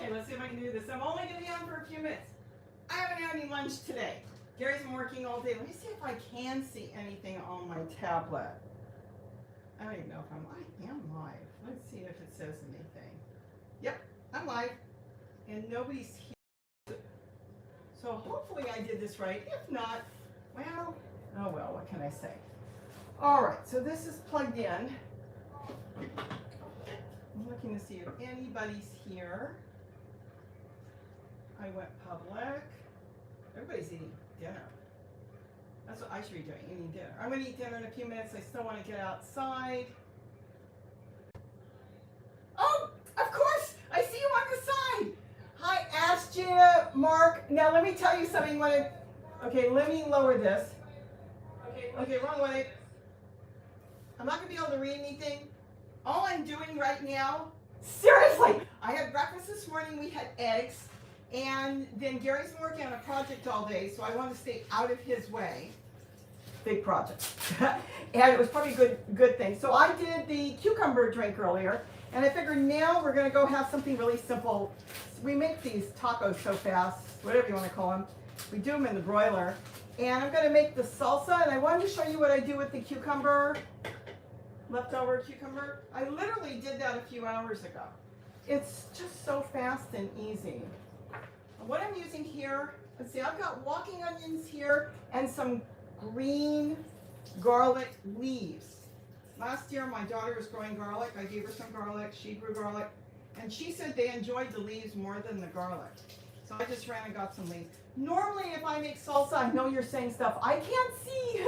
Okay, let's see if I can do this. I'm only going to be on for a few minutes. I haven't had any lunch today. Gary's been working all day. Let me see if I can see anything on my tablet. I don't even know if I am live. Let's see if it says anything. Yep, I'm live. And nobody's here. So hopefully I did this right. If not, well, oh well, what can I say? All right, so this is plugged in. I'm looking to see if anybody's here. I went public. Everybody's eating dinner. That's what I should be doing, eating dinner. I'm going to eat dinner in a few minutes. I still want to get outside. Oh, of course! I see you on the side! Hi, Ash, Gina, Mark. Now let me tell you something. Okay, let me lower this. Okay, wrong way. I'm not going to be able to read anything. All I'm doing right now, seriously, I had breakfast this morning. We had eggs. And then Gary's been working on a project all day, so I want to stay out of his way. Big project. And it was probably a good thing. So I did the cucumber drink earlier, and I figured now we're going to go have something really simple. We make these tacos so fast, whatever you want to call them. We do them in the broiler. And I'm going to make the salsa, and I wanted to show you what I do with the cucumber, leftover cucumber. I literally did that a few hours ago. It's just so fast and easy. What I'm using here, let's see, I've got walking onions here and some green garlic leaves. Last year, my daughter was growing garlic. I gave her some garlic. She grew garlic. And she said they enjoyed the leaves more than the garlic. So I just ran and got some leaves. Normally, if I make salsa, I know you're saying stuff I can't see.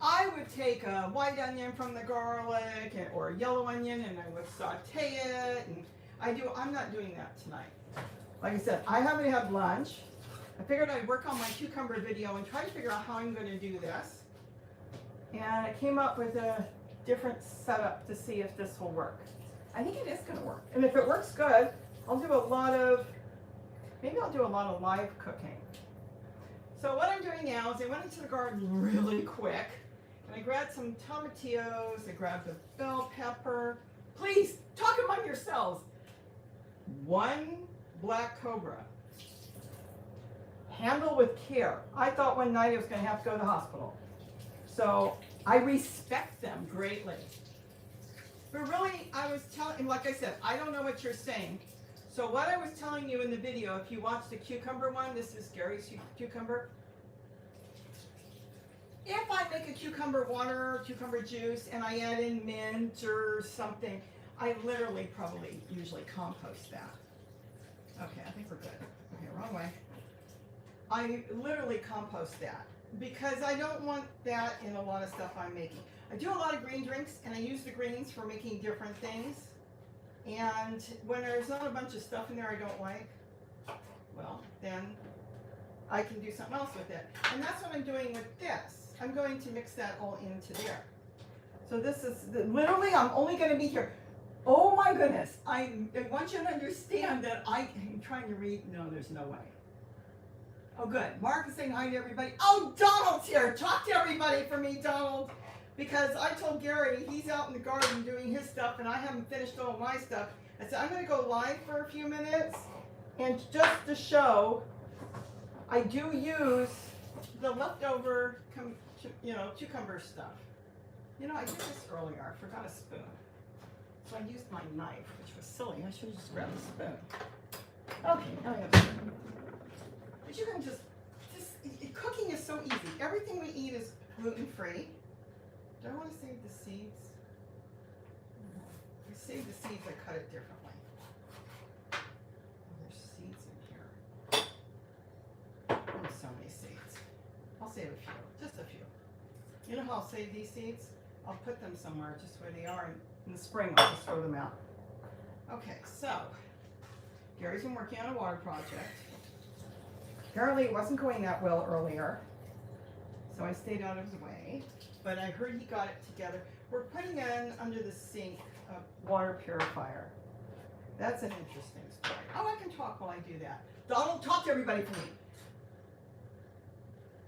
I would take a white onion from the garlic or a yellow onion, and I would saute it. And I'm not doing that tonight. Like I said, I haven't had lunch. I figured I'd work on my cucumber video and try to figure out how I'm going to do this. And I came up with a different setup to see if this will work. I think it is going to work. And if it works good, maybe I'll do a lot of live cooking. So what I'm doing now is I went into the garden really quick. And I grabbed some tomatillos. I grabbed a bell pepper. Please, talk among yourselves. 1 black cobra. Handle with care. I thought one night I was going to have to go to the hospital. So I respect them greatly. But really, I was telling, like I said, I don't know what you're saying. So what I was telling you in the video, if you watch the cucumber one, this is Gary's cucumber. If I make a cucumber water, cucumber juice, and I add in mint or something, I literally probably usually compost that. Okay, I think we're good. Okay, wrong way. I literally compost that because I don't want that in a lot of stuff I'm making. I do a lot of green drinks, and I use the greens for making different things. And when there's not a bunch of stuff in there I don't like, well, then I can do something else with it. And that's what I'm doing with this. I'm going to mix that all into there. So this is, literally, I'm only going to be here. Oh my goodness, I want you to understand that I'm trying to read. No, there's no way. Oh good, Mark is saying hi to everybody. Oh, Donald's here. Talk to everybody for me, Donald. Because I told Gary, he's out in the garden doing his stuff and I haven't finished all my stuff. I said, I'm going to go live for a few minutes. And just to show, I do use the leftover, cucumber stuff. You know, I did this earlier. I forgot a spoon. So I used my knife, which was silly. I should have just grabbed a spoon. Okay, now I have a spoon. But you can cooking is so easy. Everything we eat is gluten-free. Do I want to save the seeds? If I save the seeds, I cut it differently. Oh, there's seeds in here. Oh, so many seeds. I'll save a few, just a few. You know how I'll save these seeds? I'll put them somewhere just where they are, and in the spring I'll just throw them out. Okay, so Gary's been working on a water project. Apparently it wasn't going that well earlier, so I stayed out of his way. But I heard he got it together. We're putting in under the sink a water purifier. That's an interesting story. Oh, I can talk while I do that. Donald, talk to everybody for me.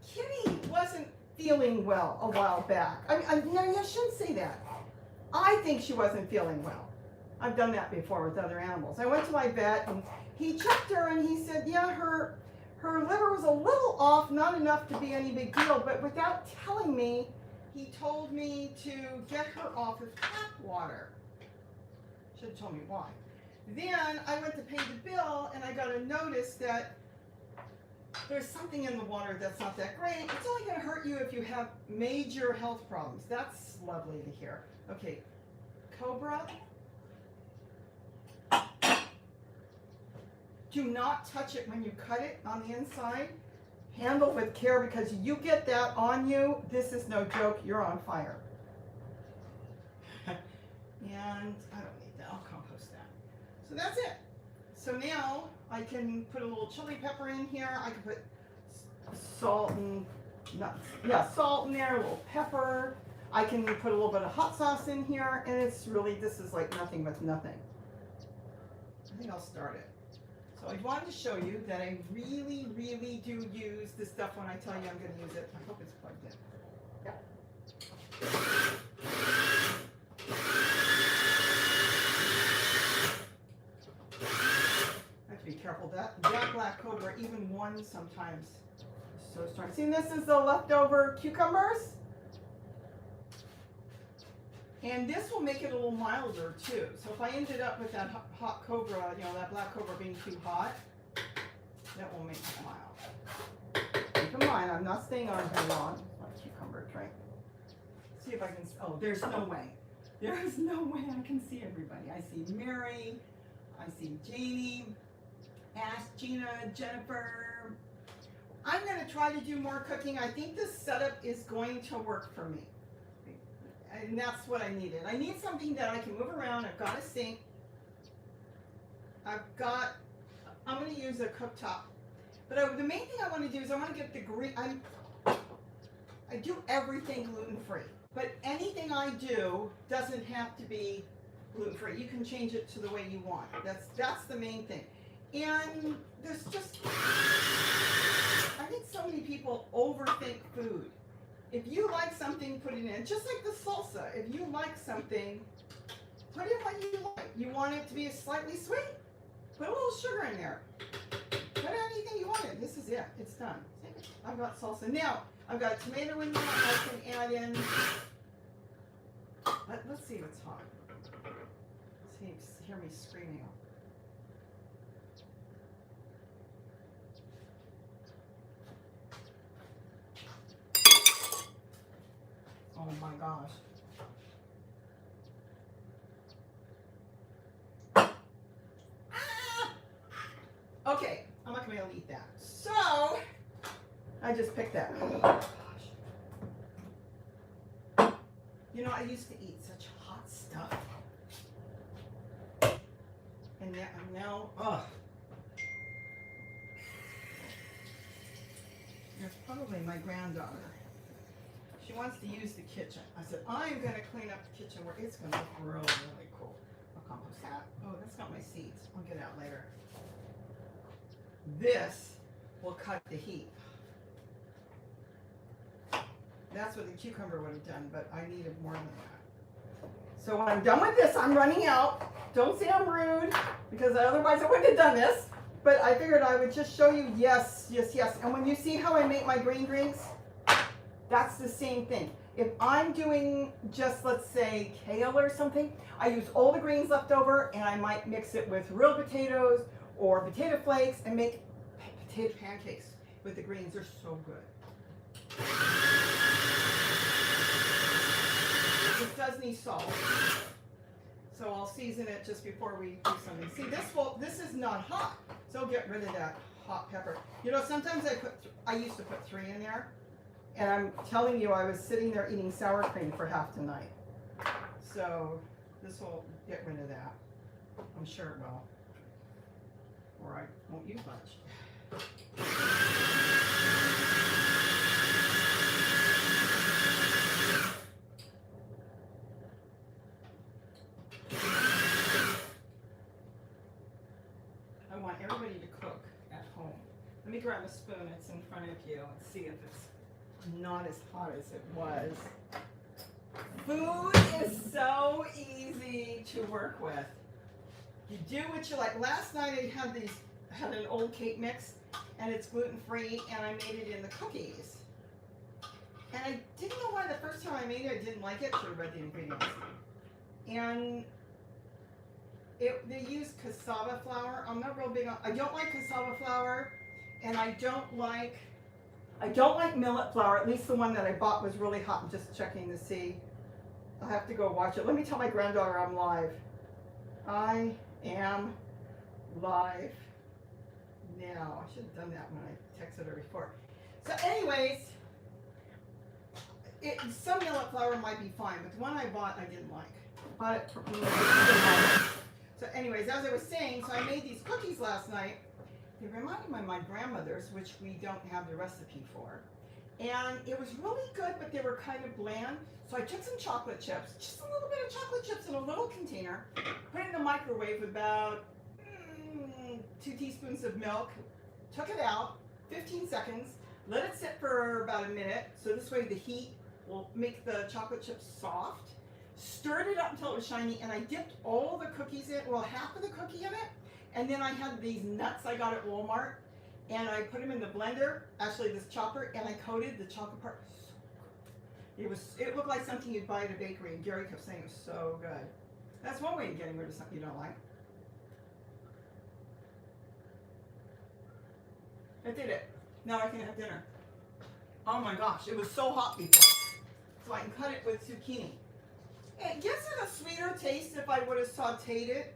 Kitty wasn't feeling well a while back. No, I shouldn't say that. I think she wasn't feeling well. I've done that before with other animals. I went to my vet and he checked her and he said, yeah, her liver was a little off, not enough to be any big deal, but without telling me, he told me to get her off of tap water. Should have told me why. Then I went to pay the bill and I got a notice that there's something in the water that's not that great. It's only going to hurt you if you have major health problems. That's lovely to hear. Okay, Cobra. Do not touch it when you cut it on the inside. Handle with care because you get that on you. This is no joke. You're on fire. And I don't need that. I'll compost that. So that's it. So now I can put a little chili pepper in here. I can put salt and nuts. Yeah, salt in there, a little pepper. I can put a little bit of hot sauce in here, and it's really, this is like nothing with nothing. I think I'll start it. So I wanted to show you that I really, really do use this stuff when I tell you I'm going to use it. I hope it's plugged in. Yeah. I have to be careful. That black cobra, even one sometimes, is so strong. See, this is the leftover cucumbers. And this will make it a little milder too. So if I ended up with that hot cobra, you know, that black cobra being too hot, that will make it mild. Keep in mind, I'm not staying on here long. My cucumber drink. See if I can, oh, there's no way. There is no way I can see everybody. I see Mary, I see Janie, Ash, Gina, Jennifer. I'm gonna try to do more cooking. I think this setup is going to work for me. And that's what I needed. I need something that I can move around. I've got a sink. I'm going to use a cooktop. But the main thing I want to do is I want to get the green. I do everything gluten-free. But anything I do doesn't have to be gluten-free. You can change it to the way you want. That's the main thing. And there's just, I think so many people overthink food. If you like something, put it in. Just like the salsa. If you like something, put in what you like. You want it to be slightly sweet? Put a little sugar in there. Put anything you want in. This is it. It's done. I've got salsa. Now, I've got tomato in there. I can add in. Let's see what's hot. Hear me screaming. Oh my gosh. Ah! Okay, I'm not going to be able to eat that. So, I just picked that. Oh gosh. You know, I used to eat such hot stuff. And now, ugh. There's probably my granddaughter. She wants to use the kitchen. I said, I'm going to clean up the kitchen where it's going to look really, really cool. I'll compost that. Oh, that's not my seeds. I'll get out later. This will cut the heat. That's what the cucumber would have done, but I needed more than that. So when I'm done with this, I'm running out. Don't say I'm rude, because otherwise I wouldn't have done this. But I figured I would just show you, yes, yes, yes. And when you see how I make my green drinks, that's the same thing. If I'm doing just, let's say, kale or something, I use all the greens left over and I might mix it with real potatoes or potato flakes and make potato pancakes with the greens. They're so good. This does need salt. So I'll season it just before we do something. See, this is not hot, so I'll get rid of that hot pepper. You know, sometimes I used to put 3 in there. And I'm telling you, I was sitting there eating sour cream for half the night. So this will get rid of that. I'm sure it will. Or I won't use much. I want everybody to cook at home. Let me grab a spoon. It's in front of you. Let's see if it's not as hot as it was. Food is so easy to work with. You do what you like. Last night I had an old cake mix, and it's gluten-free, and I made it in the cookies. And I didn't know why the first time I made it I didn't like it. Should have read the ingredients. And they use cassava flour. I'm not real big on. I don't like cassava flour, and I don't like millet flour. At least the one that I bought was really hot. I'm just checking to see. I'll have to go watch it. Let me tell my granddaughter I'm live. I am live now. I should have done that when I texted her before. So anyways, some millet flour might be fine, but the one I bought I didn't like. Bought it for So anyways, as I was saying, so I made these cookies last night. They reminded me of my grandmother's, which we don't have the recipe for. And it was really good, but they were kind of bland. So I took some chocolate chips, just a little bit of chocolate chips in a little container, put it in the microwave with about 2 teaspoons of milk, took it out, 15 seconds, let it sit for about a minute, so this way the heat will make the chocolate chips soft. Stirred it up until it was shiny, and I dipped all the cookies in, well, half of the cookie in it, and then I had these nuts I got at Walmart, and I put them in the blender, actually this chopper, and I coated the chocolate part. It looked like something you'd buy at a bakery, and Gary kept saying it was so good. That's one way of getting rid of something you don't like. I did it. Now I can have dinner. Oh my gosh, it was so hot before. So I can cut it with zucchini. It gives it a sweeter taste if I would have sauteed it.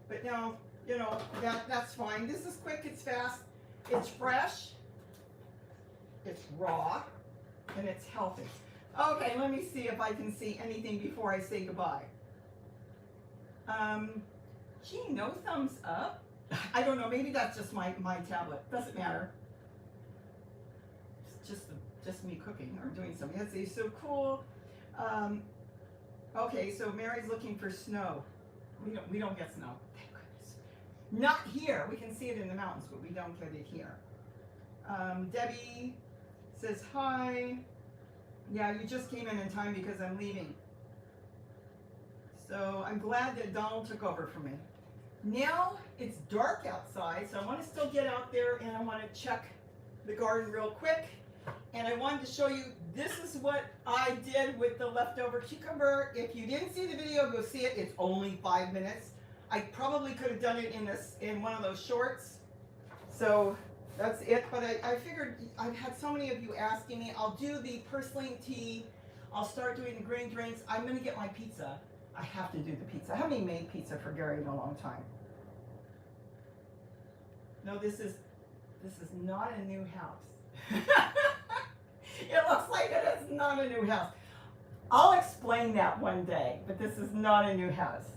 But no, you know, that's fine. This is quick, it's fast, it's fresh, it's raw, and it's healthy. Okay, let me see if I can see anything before I say goodbye. Gee, no thumbs up? I don't know, maybe that's just my tablet. Doesn't matter. It's just me cooking or doing something. Let's see, so cool. Okay, so Mary's looking for snow. We don't get snow. Thank goodness. Not here. We can see it in the mountains, but we don't get it here. Debbie says hi. Yeah, you just came in time because I'm leaving. So I'm glad that Donald took over for me. Now it's dark outside, so I want to still get out there and I want to check the garden real quick. And I wanted to show you, this is what I did with the leftover cucumber. If you didn't see the video, go see it. It's only 5 minutes. I probably could have done it in one of those shorts. So that's it. But I figured, I've had so many of you asking me. I'll do the purslane tea. I'll start doing the green drinks. I'm going to get my pizza. I have to do the pizza. I haven't even made pizza for Gary in a long time. No, this is not a new house. It looks like it is not a new house. I'll explain that one day, but this is not a new house.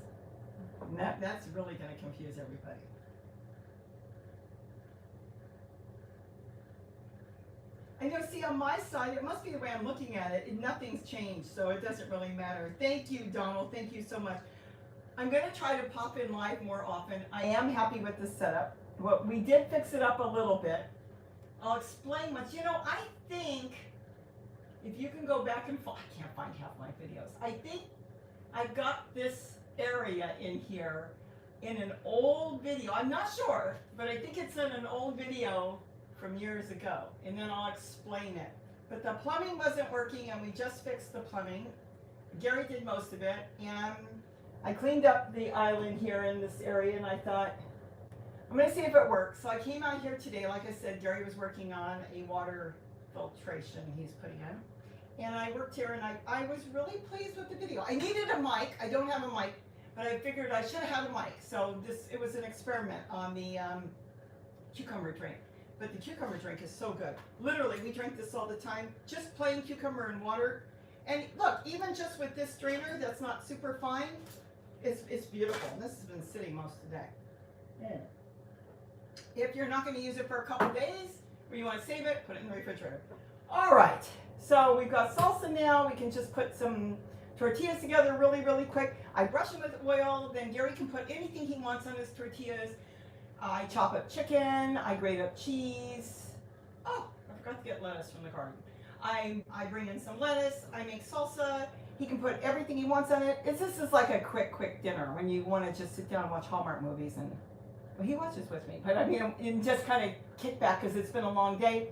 And that's really going to confuse everybody. And you'll see on my side, it must be the way I'm looking at it, nothing's changed, so it doesn't really matter. Thank you, Donald. Thank you so much. I'm going to try to pop in live more often. I am happy with the setup. Well, we did fix it up a little bit. I'll explain much. You know, I think if you can go back and I can't find half my videos. I think I got this area in here in an old video. I'm not sure, but I think it's in an old video from years ago, and then I'll explain it. But the plumbing wasn't working, and we just fixed the plumbing. Gary did most of it, and I cleaned up the island here in this area, and I thought, I'm going to see if it works. So I came out here today. Like I said, Gary was working on a water filtration he's putting in. And I worked here, and I was really pleased with the video. I needed a mic. I don't have a mic, but I figured I should have had a mic. So it was an experiment on the cucumber drink. But the cucumber drink is so good. Literally, we drink this all the time. Just plain cucumber and water. And look, even just with this strainer that's not super fine, it's beautiful. And this has been sitting most of the day. Yeah. If you're not going to use it for a couple days, or you want to save it, put it in the refrigerator. All right, so we've got salsa now. We can just put some tortillas together really, really quick. I brush them with oil, then Gary can put anything he wants on his tortillas. I chop up chicken, I grate up cheese. Oh, I forgot to get lettuce from the garden. I bring in some lettuce, I make salsa. He can put everything he wants on it. This is like a quick dinner when you want to just sit down and watch Hallmark movies. And well, he watches with me, but I mean, and just kind of kick back because it's been a long day.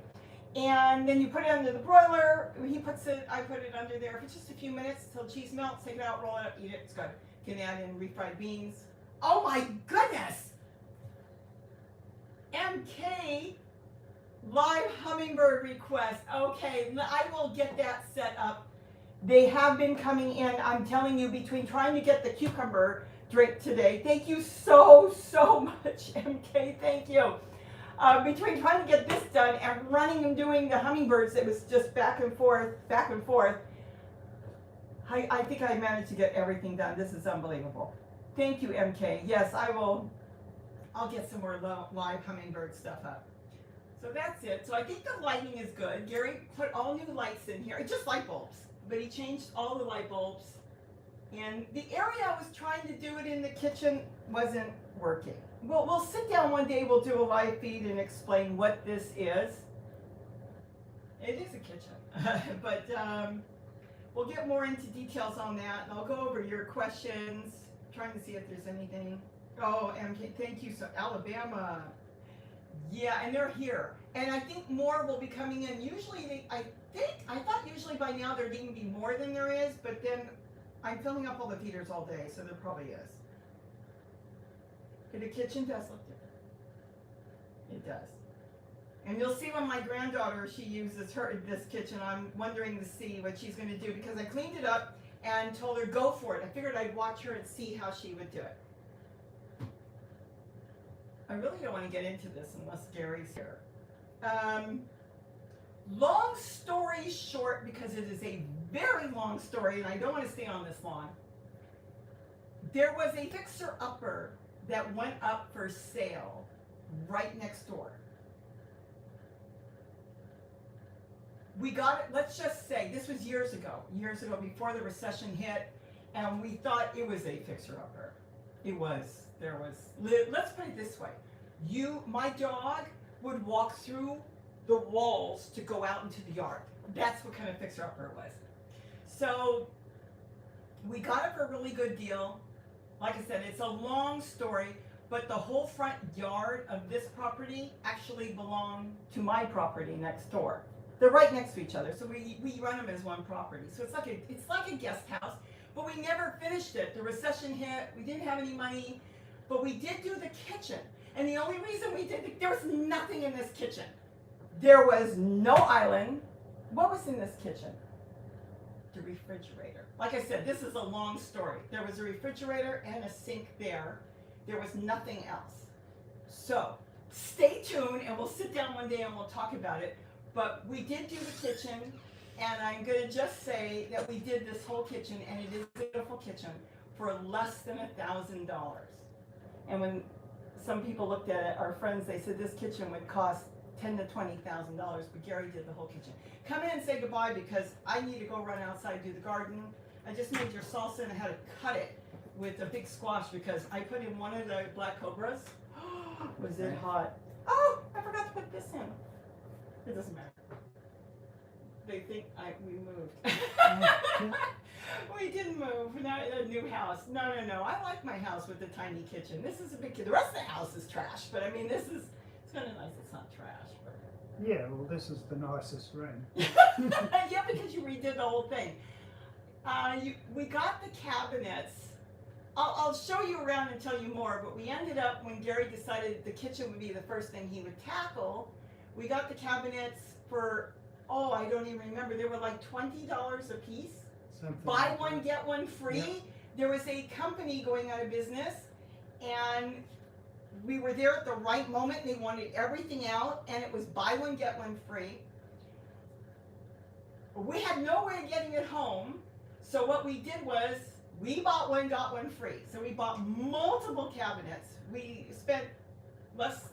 And then you put it under the broiler. He puts it, I put it under there for just a few minutes till cheese melts. Take it out, roll it up, eat it. It's good. You can add in refried beans. Oh my goodness! MK live hummingbird request. Okay, I will get that set up. They have been coming in. I'm telling you, between trying to get the cucumber drink today. Thank you so much, MK. Thank you. Between trying to get this done and running and doing the hummingbirds, it was just back and forth, back and forth. I think I managed to get everything done. This is unbelievable. Thank you, MK. Yes, I will. I'll get some more live hummingbird stuff up. So that's it. So I think the lighting is good. Gary put all new lights in here, just light bulbs, but he changed all the light bulbs. And the area I was trying to do it in the kitchen wasn't working. Well, we'll sit down one day, we'll do a live feed and explain what this is. It is a kitchen, but we'll get more into details on that, and I'll go over your questions, trying to see if there's anything. Oh, MK, thank you. So Alabama. Yeah, and they're here. And I think more will be coming in. Usually, I thought usually by now there'd even be more than there is, but then I'm filling up all the feeders all day, so there probably is. The kitchen does look different. It does. And you'll see when my granddaughter, she uses this kitchen, I'm wondering to see what she's going to do, because I cleaned it up and told her go for it. I figured I'd watch her and see how she would do it. I really don't want to get into this unless Gary's here. Long story short, because it is a very long story and I don't want to stay on this long. There was a fixer-upper that went up for sale right next door. We got it, let's just say, this was years ago before the recession hit, and we thought it was a fixer-upper. It was, let's put it this way. My dog would walk through the walls to go out into the yard. That's what kind of fixer-upper it was. So we got it for a really good deal. Like I said, it's a long story, but the whole front yard of this property actually belonged to my property next door. They're right next to each other, so we run them as one property. So it's like a guest house, but we never finished it. The recession hit, we didn't have any money, but we did do the kitchen. And the only reason we did, there was nothing in this kitchen. There was no island. What was in this kitchen? The refrigerator. Like I said, this is a long story. There was a refrigerator and a sink there. There was nothing else. So stay tuned and we'll sit down one day and we'll talk about it. But we did do the kitchen, and I'm going to just say that we did this whole kitchen, and it is a beautiful kitchen, for less than $1,000. And when some people looked at it, our friends, they said this kitchen would cost $10,000 to $20,000, but Gary did the whole kitchen. Come in and say goodbye, because I need to go run outside and do the garden. I just made your salsa and I had to cut it with a big squash because I put in one of the black cobras. Was it hot? Oh, I forgot to put this in. It doesn't matter. They think we moved. We didn't move. Not a new house. No. I like my house with the tiny kitchen. This is a big kitchen. The rest of the house is trash, but I mean, it's kind of nice. It's not trash. But... Yeah, well, this is the nicest room. Yeah, because you redid the whole thing. We got the cabinets. I'll show you around and tell you more, but we ended up, when Gary decided the kitchen would be the first thing he would tackle, we got the cabinets for, I don't even remember, they were like $20 a piece. Something Buy like one, that. get one free. Yep. There was a company going out of business, and we were there at the right moment. They wanted everything out, and it was buy one, get one free. We had no way of getting it home, so what we did was, we bought one, got one free. So we bought multiple cabinets. We spent less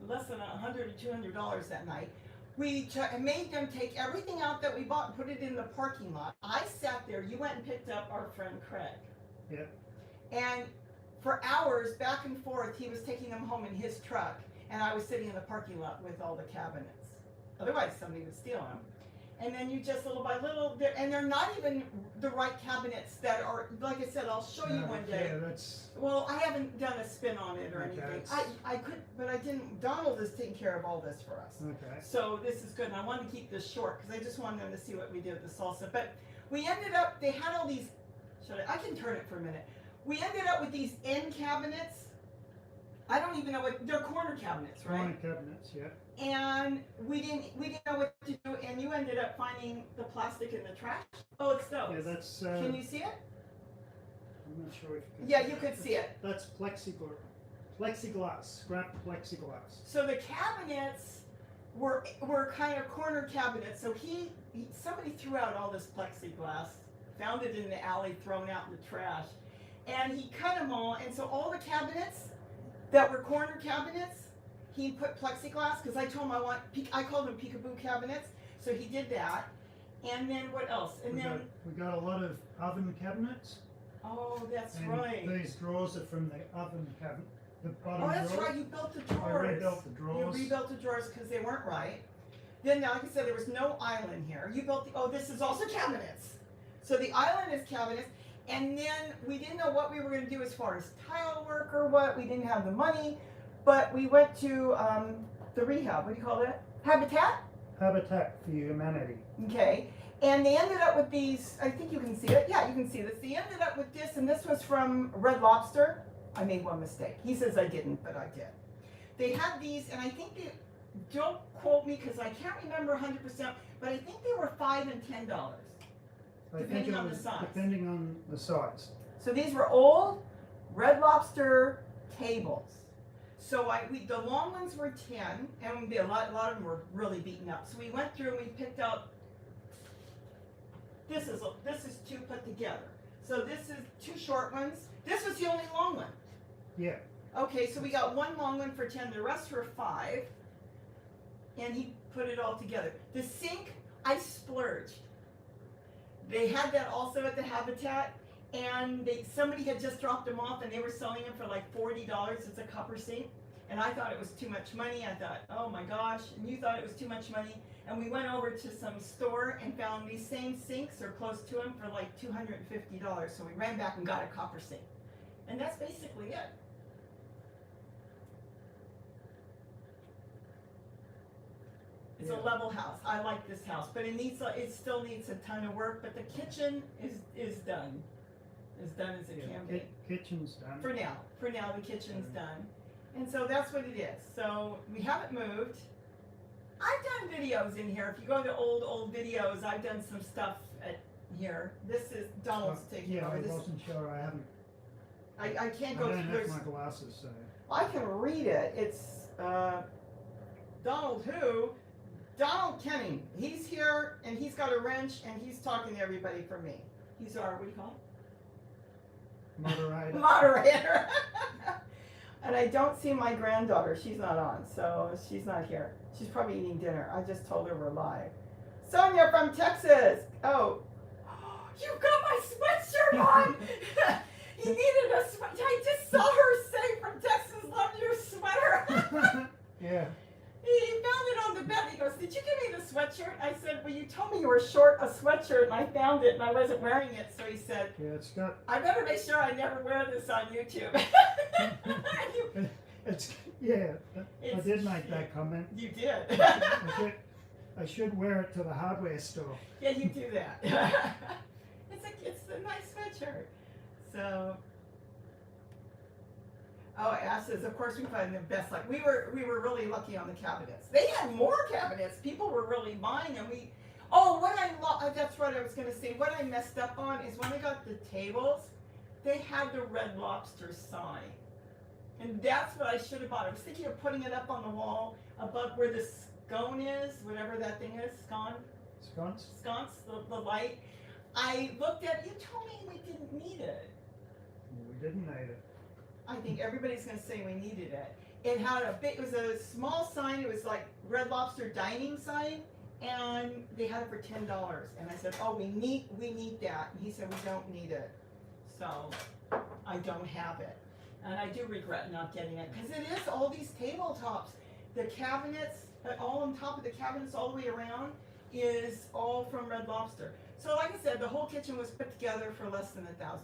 than $100 or $200 that night. We made them take everything out that we bought and put it in the parking lot. I sat there. You went and picked up our friend Craig. Yeah. And for hours, back and forth, he was taking them home in his truck, and I was sitting in the parking lot with all the cabinets. Otherwise, somebody would steal them. And then you just little by little, and they're not even the right cabinets that are, like I said, I'll show you one day. Yeah, that's. Well, I haven't done a spin on it or Okay, anything. it's- I could, but I didn't. Donald is taking care of all this for us. Okay. So this is good, and I wanted to keep this short because I just wanted them to see what we did with the salsa. But we ended up, they had all these, I can turn it for a minute. We ended up with these end cabinets. I don't even know what, they're corner cabinets, right? Corner cabinets, yeah. And we didn't know what to do, and you ended up finding the plastic in the trash. Oh, it's those. Yeah, that's. Can you see it? I'm not sure if you can. Yeah, you could see it. That's plexiglass, scrap plexiglass. So the cabinets were kind of corner cabinets. So somebody threw out all this plexiglass, found it in the alley, thrown out in the trash, and he cut them all. And so all the cabinets that were corner cabinets, he put plexiglass because I told him I called them peekaboo cabinets. So he did that. And then what else? And We got a lot of oven cabinets. Oh, that's And right. these drawers are from the oven cabinet. The bottom Oh, that's drawer. right. You built the I drawers. rebuilt the drawers. You rebuilt the drawers because they weren't right. Then, like I said, there was no island here. You built this is also cabinets. So the island is cabinets. And then we didn't know what we were going to do as far as tile work or what. We didn't have the money. But we went to the rehab. What do you call that? Habitat? Habitat for Humanity. Okay. And they ended up with these, I think you can see it. Yeah, you can see this. They ended up with this, and this was from Red Lobster. I made one mistake. He says I didn't, but I did. They had these, and I think don't quote me because I can't remember 100%, but I think they were $5 and $10. Depending on the size. Depending on the size. So these were old Red Lobster tables. So the long ones were 10, and a lot of them were really beaten up. So we went through and we picked up. This is two put together. So this is two short ones. This was the only long one. Yeah. Okay, so we got one long one for 10. The rest were 5, and he put it all together. The sink, I splurged. They had that also at the Habitat, and somebody had just dropped them off, and they were selling them for like $40. It's a copper sink, and I thought it was too much money. I thought, oh my gosh, and you thought it was too much money. And we went over to some store and found these same sinks or close to them for like $250. So we ran back and got a copper sink, and that's basically it. It's a level house. I like this house, but it still needs a ton of work. But the kitchen is done, as done as it can be. Kitchen's done. For now, the kitchen's done, and so that's what it is. So we haven't moved. I've done videos in here. If you go to old videos, I've done some stuff at here. This is Donald's taking Yeah, over. I This wasn't sure. I haven't. I can't I go don't through. have my glasses, so. I can read it. It's Donald who? Donald Kenning. He's here and he's got a wrench and he's talking to everybody for me. He's our, what do you call him? Moderator. Moderator. And I don't see my granddaughter. She's not on, so she's not here. She's probably eating dinner. I just told her we're live. Sonia from Texas. Oh, you've got my sweatshirt on. You needed a sweater. I just saw her say from Texas, love your sweater. Yeah. He found it on the bed. He goes, did you give me the sweatshirt? I said, well, you told me you were short a sweatshirt, and I found it, and I wasn't wearing it. So he said, Yeah, it's got. I better make sure I never wear this on YouTube. It's yeah. I did make that comment. You did. I should wear it to the hardware store. Yeah, you do that. It's a nice sweatshirt. So, oh, Ash says, of course we find the best. Like we were really lucky on the cabinets. They had more cabinets. People were really buying them. That's what I was going to say. What I messed up on is when I got the tables, they had the Red Lobster sign. And that's what I should have bought. I was thinking of putting it up on the wall above where the scone is, whatever that thing is, Sconce? sconce, the light. I looked at you told me we didn't need it. We didn't need it. I think everybody's going to say we needed it. It had it was a small sign. It was like Red Lobster dining sign, and they had it for $10. And I said, oh, we need that. And he said, we don't need it. So I don't have it. And I do regret not getting it because it is all these tabletops, the cabinets, all on top of the cabinets all the way around. is all from Red Lobster. So like I said, the whole kitchen was put together for less than $1,000.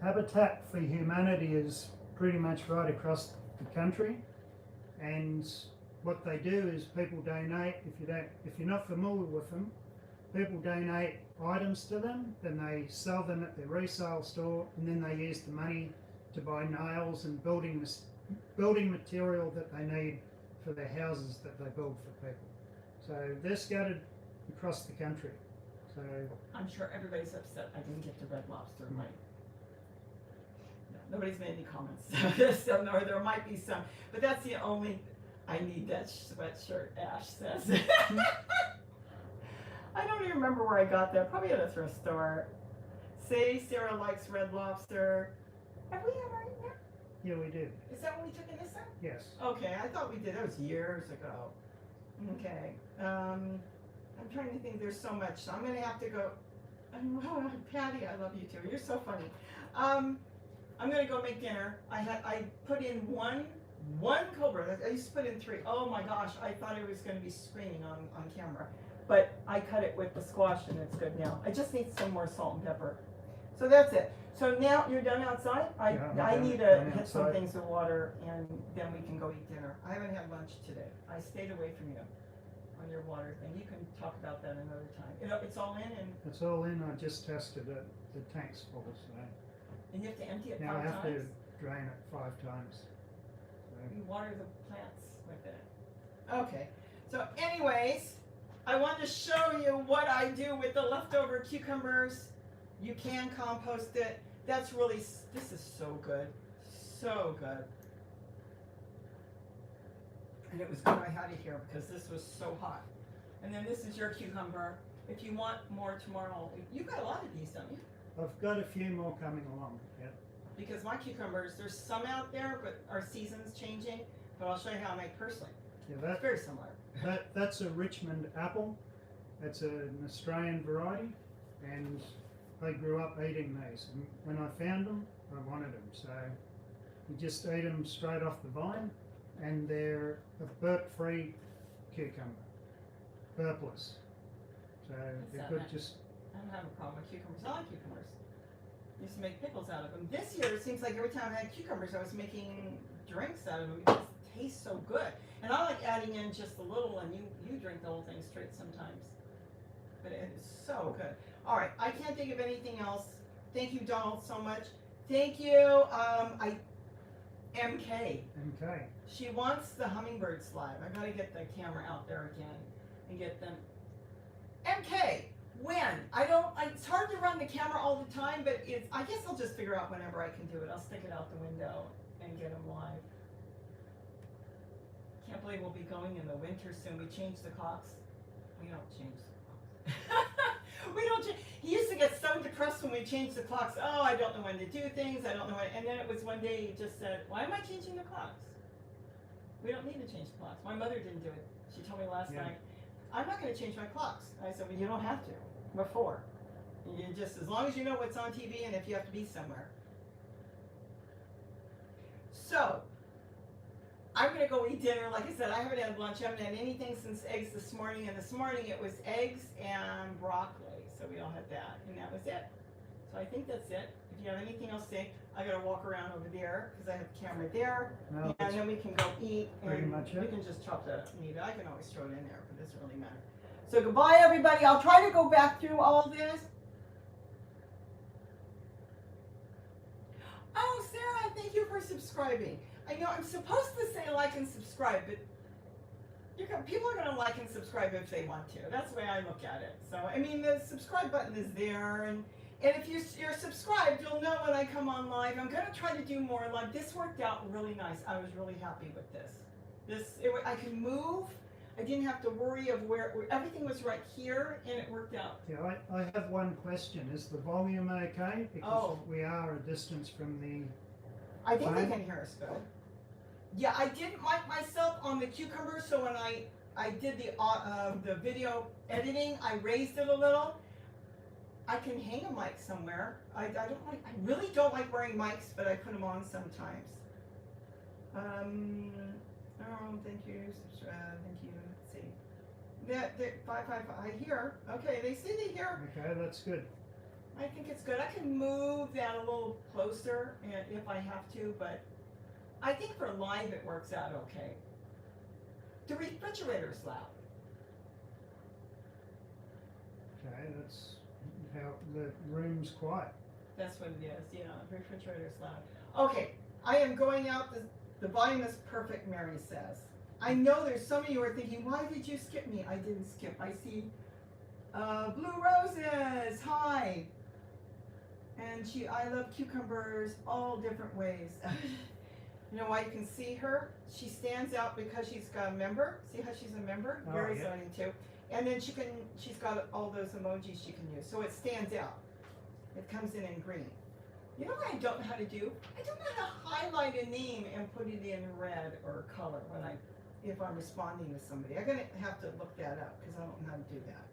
Habitat for Humanity is pretty much right across the country, and what they do is people donate. If you're not familiar with them, people donate items to them, then they sell them at their resale store, and then they use the money to buy nails and building material that they need for their houses that they build for people. So they're scattered across the country. So I'm sure everybody's upset I didn't get to Red Lobster, right? No, nobody's made any comments. So, or there might be some, but that's the only. I need that sweatshirt, Ash says. I don't even remember where I got that. Probably at a thrift store. Say Sarah likes Red Lobster. Have we ever eaten there? yeah, we do. Is that when we took in this time? Yes. Okay, I thought we did. That was years ago. Okay. I'm trying to think. There's so much. So I'm gonna have to go. Oh, Patty, I love you too. You're so funny. I'm gonna go make dinner. I put in one Cobra. I used to put in 3. Oh my gosh, I thought I was gonna be screaming on camera, but I cut it with the squash and it's good now. I just need some more salt and pepper. So that's it. So now you're done outside. I need to hit some things with water, and then we can go eat dinner. I haven't had lunch today. I stayed away from you on your water thing. You can talk about that another time. It's all in, and It's all in. I just tested it. The tank's full, so you have to empty it now 5 I have times. to drain it 5 times. You water the plants with it. Okay. So anyways, I wanted to show you what I do with the leftover cucumbers. You can compost it. This is so good. So good. And it was good I had it here because this was so hot. And then this is your cucumber. If you want more tomorrow, you've got a lot of these, don't you? I've got a few more coming along. Yep. Because my cucumbers, there's some out there, but our season's changing. But I'll show you how I make personally. Yeah, It's very similar. that's a Richmond apple. It's an Australian variety, and I grew up eating these. And when I found them, I wanted them. So you just eat them straight off the vine, and they're a burp-free cucumber, burpless. So they're good. I don't have a problem with cucumbers. I like cucumbers. I used to make pickles out of them. This year, it seems like every time I had cucumbers, I was making drinks out of them. It just tastes so good. And I like adding in just a little, and you drink the whole thing straight sometimes. But it is so good. All right, I can't think of anything else. Thank you, Donald, so much. Thank you. MK. Okay. She wants the hummingbird slide. I gotta get the camera out there again and get them. MK, when? It's hard to run the camera all the time, but I guess I'll just figure out whenever I can do it. I'll stick it out the window and get them live. Can't believe we'll be going in the winter soon. We changed the clocks. We don't change the clocks. We don't change. He used to get so depressed when we changed the clocks. Oh, I don't know when to do things. I don't know when. And then it was one day he just said, why am I changing the clocks? We don't need to change the clocks. My mother didn't do it. She told me last night, I'm not going to change my clocks. I said, well, you don't have to. Before. You just, as long as you know what's on TV and if you have to be somewhere. So, I'm going to go eat dinner. Like I said, I haven't had lunch. I haven't had anything since eggs this morning. And this morning it was eggs and broccoli. So we all had that. And that was it. So I think that's it. If you have anything else to say, I got to walk around over there because I have the camera there. No, and then we can go eat. pretty And much we it. can just chop the meat. I can always throw it in there, but it doesn't really matter. So goodbye, everybody. I'll try to go back through all this. Oh, Sarah, thank you for subscribing. I know I'm supposed to say like and subscribe, but people are going to like and subscribe if they want to. That's the way I look at it. So, I mean, the subscribe button is there, and if you're subscribed, you'll know when I come on live. I'm going to try to do more live. This worked out really nice. I was really happy with this. I could move. I didn't have to worry of where everything was right here, and it worked out. Yeah, I have one question. Is the volume okay? Because we are a distance from the... I think they can hear us good. Yeah, I didn't mic myself on the cucumber, so when I did the video editing, I raised it a little. I can hang a mic somewhere. I really don't like wearing mics, but I put them on sometimes. Thank you. Thank you. Let's see. that 555. I hear. Okay, they say they hear. Okay, that's good. I think it's good. I can move that a little closer if I have to, but I think for live it works out okay. The refrigerator's loud. Okay, that's how the room's quiet. That's what it is. Yeah, refrigerator's loud. Okay, I am going out. The volume is perfect, Mary says. I know there's some of you are thinking, why did you skip me? I didn't skip. I see Blue Roses. Hi. And I love cucumbers all different ways. You know why you can see her? She stands out because she's got a member. See how she's a member? Oh, Very yeah. zoning too. And then she's got all those emojis she can use. So it stands out. It comes in green. You know what I don't know how to do? I don't know how to highlight a name and put it in red or color if I'm responding to somebody. I'm gonna have to look that up because I don't know how to do that.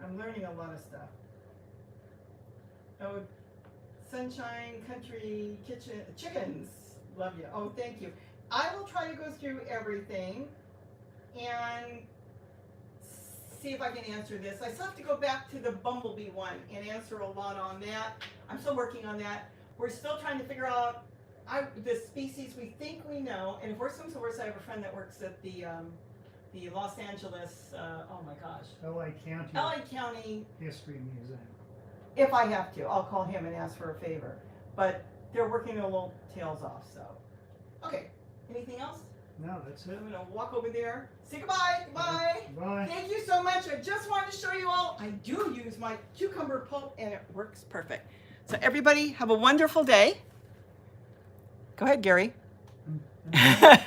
I'm learning a lot of stuff. Oh, Sunshine Country Kitchen Chickens. Love you. Oh, thank you. I will try to go through everything and see if I can answer this. I still have to go back to the bumblebee one and answer a lot on that. I'm still working on that. We're still trying to figure out the species we think we know. And if worse comes to worse, I have a friend that works at the Los Angeles, oh my gosh, LA County History Museum. If I have to, I'll call him and ask for a favor. But they're working their little tails off, so. Okay, anything else? No, that's it. I'm gonna walk over there. Say goodbye, goodbye. Bye. Thank you so much. I just wanted to show you all, I do use my cucumber pulp and it works perfect. So everybody have a wonderful day. Go ahead, Gary. And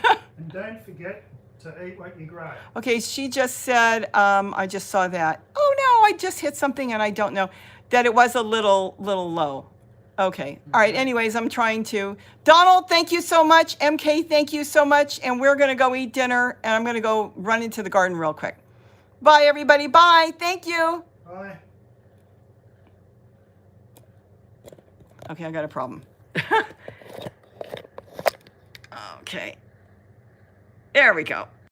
don't forget to eat what you grow. Okay, she just said, I just saw that. Oh no, I just hit something and I don't know. That it was a little low. Okay. All right. Anyways, I'm trying to. Donald, thank you so much. MK, thank you so much. And we're going to go eat dinner. And I'm going to go run into the garden real quick. Bye, everybody. Bye. Thank you. Bye. Okay, I got a problem. Okay. There we go.